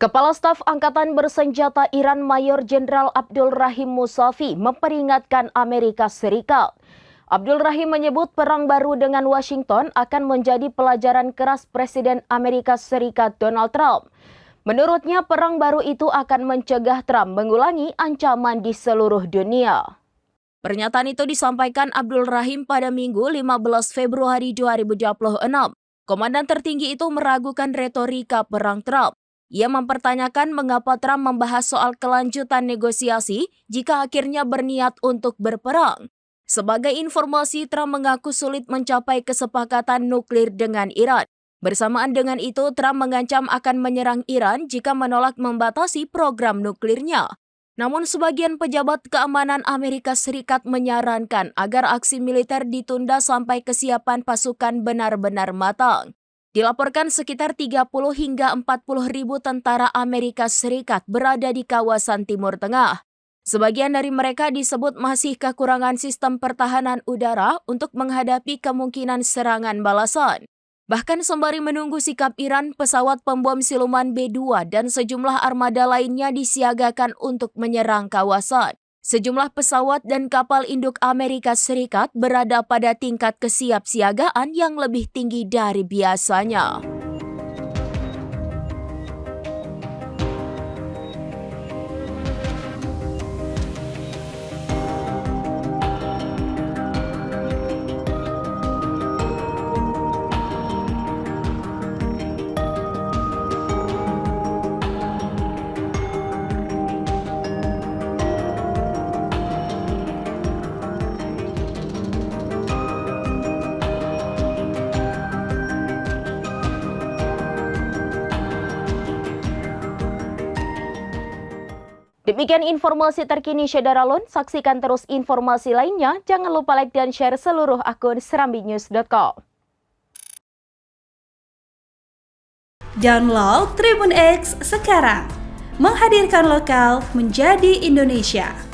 Kepala Staf Angkatan Bersenjata Iran Mayor Jenderal Abdul Rahim Musavi memperingatkan Amerika Serikat. Abdul Rahim menyebut perang baru dengan Washington akan menjadi pelajaran keras Presiden Amerika Serikat Donald Trump. Menurutnya, perang baru itu akan mencegah Trump mengulangi ancaman di seluruh dunia. Pernyataan itu disampaikan Abdul Rahim pada Minggu 15 Februari 2026. Komandan tertinggi itu meragukan retorika perang Trump. Ia mempertanyakan mengapa Trump membahas soal kelanjutan negosiasi jika akhirnya berniat untuk berperang. Sebagai informasi, Trump mengaku sulit mencapai kesepakatan nuklir dengan Iran. Bersamaan dengan itu, Trump mengancam akan menyerang Iran jika menolak membatasi program nuklirnya. Namun sebagian pejabat keamanan Amerika Serikat menyarankan agar aksi militer ditunda sampai kesiapan pasukan benar-benar matang. Dilaporkan sekitar 30 hingga 40 ribu tentara Amerika Serikat berada di kawasan Timur Tengah. Sebagian dari mereka disebut masih kekurangan sistem pertahanan udara untuk menghadapi kemungkinan serangan balasan. Bahkan sembari menunggu sikap Iran, pesawat pembom siluman B-2 dan sejumlah armada lainnya disiagakan untuk menyerang kawasan. Sejumlah pesawat dan kapal induk Amerika Serikat berada pada tingkat kesiapsiagaan yang lebih tinggi dari biasanya. Demikian informasi terkini Syedaralun. Saksikan terus informasi lainnya. Jangan lupa like dan share seluruh akun serambinews.com. Download Tribun X sekarang. Menghadirkan lokal menjadi Indonesia.